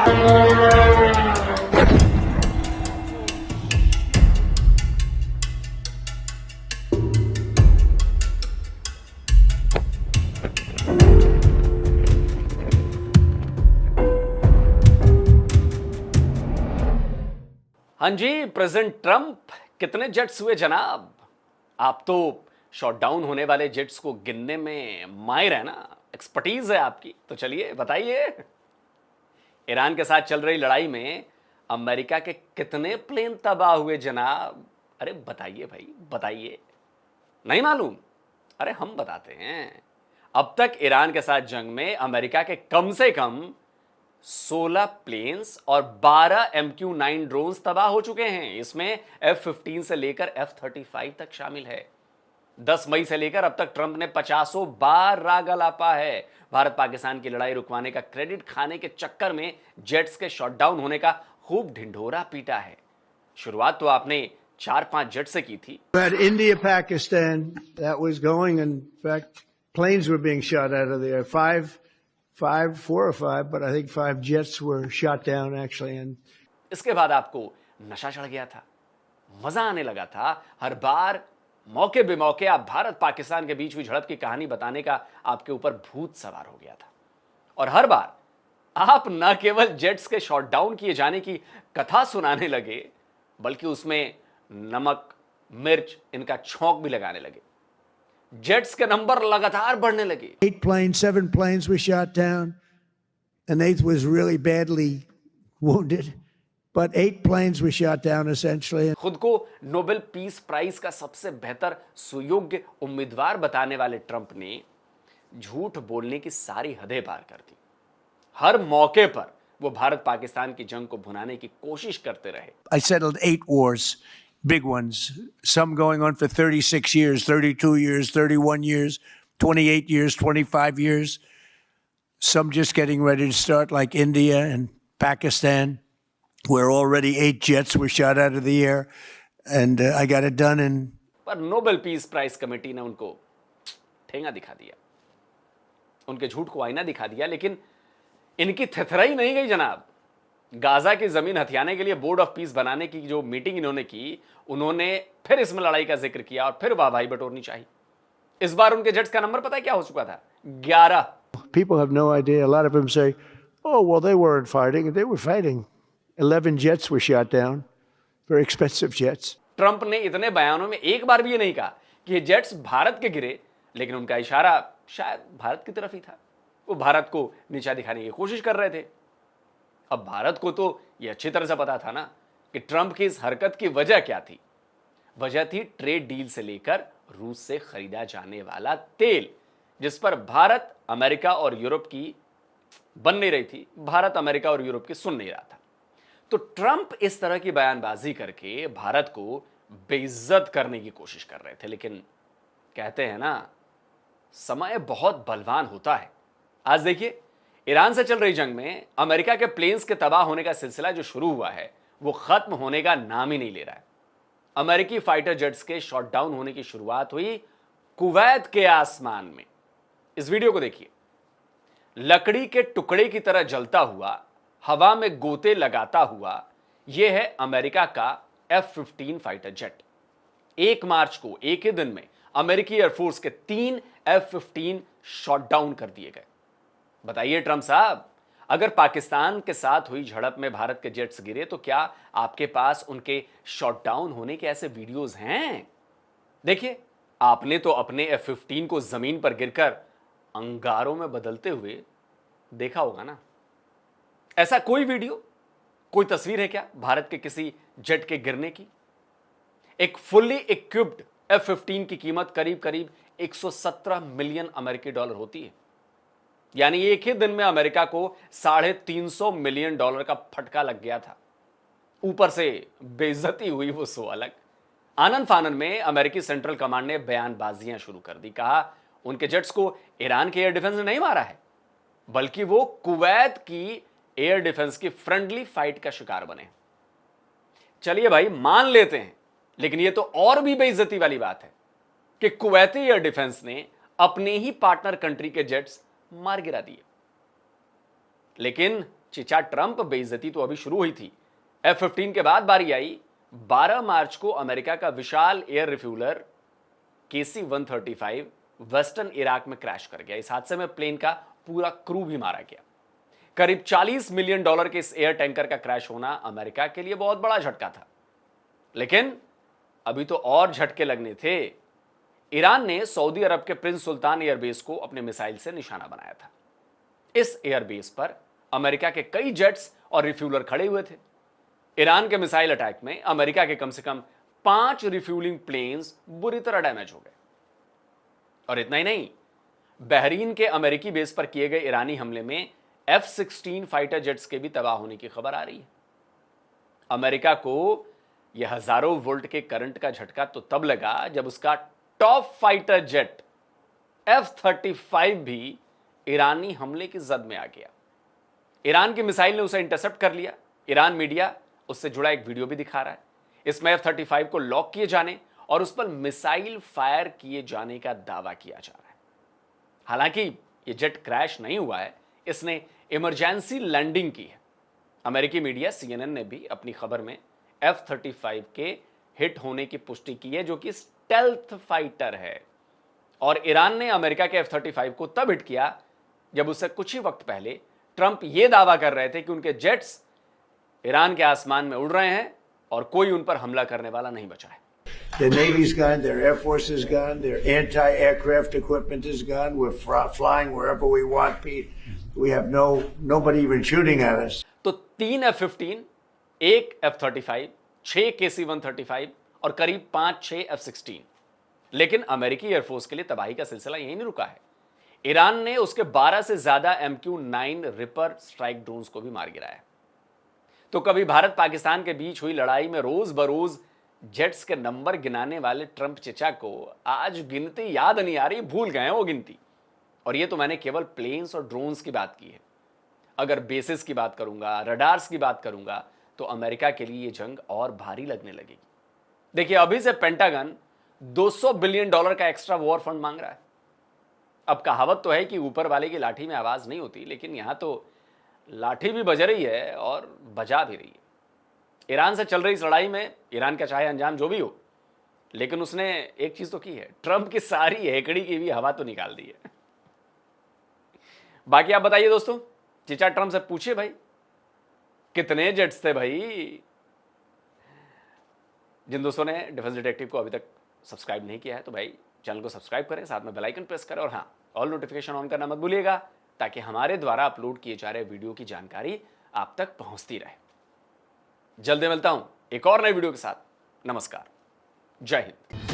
हाँ जी, president Trump कितने jets हुए जनाब? आप तो शॉट डाउन होने वाले जेट्स को गिनने में माहिर है ना, एक्सपर्टीज है आपकी। तो चलिए बताइए, ईरान के साथ चल रही लड़ाई में अमेरिका के कितने प्लेन तबाह हुए जनाब? अरे बताइए भाई, बताइए। नहीं मालूम? अरे हम बताते हैं। अब तक ईरान के साथ जंग में अमेरिका के कम से कम 16 प्लेन्स और 12 MQ-9 ड्रोन्स तबाह हो चुके हैं। इसमें F-15 से लेकर F-35 तक शामिल है। 10 मई से लेकर अब तक ट्रंप ने 50 बार राग अलापा है। भारत पाकिस्तान की लड़ाई रुकवाने का क्रेडिट खाने के चक्कर में जेट्स के शॉटडाउन होने का खूब ढिंढोरा पीटा है। शुरुआत तो आपने 4-5 जेट से की थी। India, Pakistan, that was going. In fact, planes were being shot out of there. Four or five, but I think 5 jets were shot down actually. And इसके बाद आपको नशा चढ़ गया था, मजा आने लगा था। हर बार मौके बेमौके आप भारत पाकिस्तान के बीच हुई झड़प की कहानी बताने का आपके ऊपर भूत सवार हो गया था। और हर बार आप न केवल जेट्स के शॉट डाउन किए जाने की कथा सुनाने लगे, बल्कि उसमें नमक मिर्च इनका छौंक भी लगाने लगे। जेट्स के नंबर लगातार बढ़ने लगे। 8 planes, 7 planes were shot down. An 8th was really badly wounded, but 8 planes were shot down essentially. खुद को नोबेल पीस प्राइज का सबसे बेहतर सुयोग्य उम्मीदवार बताने वाले ट्रंप ने झूठ बोलने की सारी हदें पार कर दी। हर मौके पर वो भारत पाकिस्तान की जंग को भुनाने की कोशिश करते रहे। I settled 8 wars, big ones, some going on for 36 years, 32 years, 31 years, 28 years, 25 years. Some just getting ready to start, like India and Pakistan, where already 8 jets were shot out of the air, and I got it done in. पर Nobel peace prize committee ने उनको ठेंगा दिखा दिया, उनके झूठ को आईना दिखा दिया। लेकिन इनकी थेथराई नहीं गई जनाब। गाजा की जमीन हथियाने के लिए बोर्ड ऑफ पीस बनाने की जो मीटिंग इन्होंने की, उन्होंने फिर इसमें लड़ाई का जिक्र किया और फिर वाहवाही बटोरनी चाहिए। इस बार उनके जेट्स का नंबर पता है क्या हो चुका था? 11। People have no idea. A lot of them say, "Oh, well, they weren't fighting. They were fighting." 11 jets were shot down. Very expensive jets. Trump ने इतने बयानों में एक बार भी ये नहीं कहा कि ये जेट्स भारत के गिरे, लेकिन उनका इशारा शायद भारत की तरफ ही था। वो भारत को नीचा दिखाने की कोशिश कर रहे थे। अब भारत को तो यह अच्छी तरह से पता था ना कि ट्रंप की इस हरकत की वजह क्या थी। वजह थी ट्रेड डील से लेकर रूस से खरीदा जाने वाला तेल, जिस पर भारत, अमेरिका और यूरोप की बन नहीं रही थी। भारत, अमेरिका और यूरोप की सुन नहीं रहा था। तो ट्रंप इस तरह की बयानबाजी करके भारत को बेइज्जत करने की कोशिश कर रहे थे। लेकिन कहते हैं ना, समय बहुत बलवान होता है। आज देखिए, ईरान से चल रही जंग में अमेरिका के प्लेन्स के तबाह होने का सिलसिला जो शुरू हुआ है, वो खत्म होने का नाम ही नहीं ले रहा है। अमेरिकी फाइटर जेट्स के शॉट डाउन होने की शुरुआत हुई कुवैत के आसमान में। इस वीडियो को देखिए। लकड़ी के टुकड़े की तरह जलता हुआ, हवा में गोते लगाता हुआ, यह है अमेरिका का F-15 फाइटर जेट। 1 मार्च को एक ही दिन में अमेरिकी एयरफोर्स के 3 F-15 शॉट डाउन कर दिए गए। बताइए ट्रंप साहब, अगर पाकिस्तान के साथ हुई झड़प में भारत के जेट्स गिरे, तो क्या आपके पास उनके शॉट डाउन होने के ऐसे वीडियोस हैं? देखिए, आपने तो अपने F-15 को जमीन पर गिरकर अंगारों में बदलते हुए देखा होगा ना। ऐसा कोई वीडियो, कोई तस्वीर है क्या भारत के किसी जेट के गिरने की? एक फुल्ली इक्विप्ड F-15 की कीमत करीब करीब 117 मिलियन अमेरिकी डॉलर होती है। यानी एक ही दिन में अमेरिका को $350 मिलियन का फटका लग गया था। ऊपर से बेइज्जती हुई वो सो अलग। आनन फानन में अमेरिकी सेंट्रल कमांड ने बयानबाजियां शुरू कर दी। कहा उनके जेट्स को ईरान के एयर डिफेंस ने नहीं मारा है, बल्कि वो कुवैत की एयर डिफेंस की फ्रेंडली फाइट का शिकार बने। चलिए भाई, मान लेते हैं, लेकिन यह तो और भी बेइज्जती वाली बात है कि कुवैती एयर डिफेंस ने अपने ही पार्टनर कंट्री के जेट्स मार गिरा दिए। लेकिन चिचा ट्रंप बेइज्जती तो अभी शुरू हुई थी। F-15 के बाद बारी आई 12 मार्च को अमेरिका का विशाल air refueller KC-135 western Iraq में क्रैश कर गया। इस हादसे में प्लेन का पूरा क्रू भी मारा गया। करीब $40 मिलियन के इस एयर टैंकर का क्रैश होना अमेरिका के लिए बहुत बड़ा झटका था। लेकिन अभी तो और झटके लगने थे। ईरान ने सऊदी अरब के प्रिंस सुल्तान एयरबेस को अपने मिसाइल से निशाना बनाया था। इस एयरबेस पर अमेरिका के कई जेट्स और रिफ्यूलर खड़े हुए थे। ईरान के मिसाइल अटैक में अमेरिका के कम से कम 5 रिफ्यूलिंग प्लेन्स बुरी तरह डैमेज हो गए। और इतना ही नहीं, बहरीन के अमेरिकी बेस पर किए गए ईरानी हमले में F-16 फाइटर जेट्स के भी तबाह होने की खबर आ रही है। अमेरिका को यह हजारों वोल्ट के करंट का झटका तो तब लगा जब उसका टॉप फाइटर जेट F-35 भी ईरानी हमले की जद में आ गया। ईरान की मिसाइल ने उसे इंटरसेप्ट कर लिया। ईरान मीडिया उससे जुड़ा एक वीडियो भी दिखा रहा है। इसमें F-35 को लॉक किए जाने और उस पर मिसाइल फायर किए जाने का दावा किया जा रहा है। हालांकि यह जेट क्रैश नहीं हुआ है, इसने इमरजेंसी लैंडिंग की है। अमेरिकी मीडिया CNN ने भी अपनी खबर में F-35 के हिट होने की पुष्टि की है, जो कि स्टेल्थ फाइटर है। और ईरान ने अमेरिका के F-35 को तब हिट किया जब उससे कुछ ही वक्त पहले ट्रंप यह दावा कर रहे थे कि उनके जेट्स ईरान के आसमान में उड़ रहे हैं और कोई उन पर हमला करने वाला नहीं बचा है। The Navy's gone, their Air Force is gone, their anti-aircraft equipment is gone. We're flying wherever we want, Pete. We have nobody even shooting at us. तो 3 F-15, 1 F-35, 6 KC-135 और करीब 5-6 F-16। लेकिन अमेरिकी एयरफोर्स के लिए तबाही का सिलसिला यहीं नहीं रुका है। ईरान ने उसके 12 से ज्यादा MQ-9 रिपर स्ट्राइक ड्रोन्स को भी मार गिराया। तो कभी भारत पाकिस्तान के बीच हुई लड़ाई में रोज बरोज जेट्स के नंबर गिनाने वाले ट्रंप चचा को आज गिनती याद नहीं आ रही, भूल गए हैं वो गिनती। और ये तो मैंने केवल प्लेन्स और ड्रोन्स की बात की है। अगर बेसिस की बात करूंगा, रडार्स की बात करूंगा, तो अमेरिका के लिए ये जंग और भारी लगने लगेगी। देखिए, अभी से पेंटागन $200 बिलियन का एक्स्ट्रा वॉर फंड मांग रहा है। अब कहावत तो है कि ऊपर वाले की लाठी में आवाज नहीं होती, लेकिन यहां तो लाठी भी बज रही है और बजा भी रही है। ईरान से चल रही इस लड़ाई में ईरान का चाहे अंजाम जो भी हो, लेकिन उसने एक चीज तो की है, ट्रंप की सारी हेकड़ी की भी हवा तो निकाल दी है। बाकी आप बताइए दोस्तों, चचा ट्रंप से पूछिए भाई, कितने जेट्स थे भाई। जिन दोस्तों ने डिफेंस डिटेक्टिव को अभी तक सब्सक्राइब नहीं किया है तो भाई चैनल को सब्सक्राइब करें, साथ में बेल आइकन प्रेस करें और हाँ, ऑल नोटिफिकेशन ऑन करना मत भूलिएगा, ताकि हमारे द्वारा अपलोड किए जा रहे वीडियो की जानकारी आप तक पहुंचती रहे। जल्दी मिलता हूं एक और नए वीडियो के साथ। नमस्कार, जय हिंद।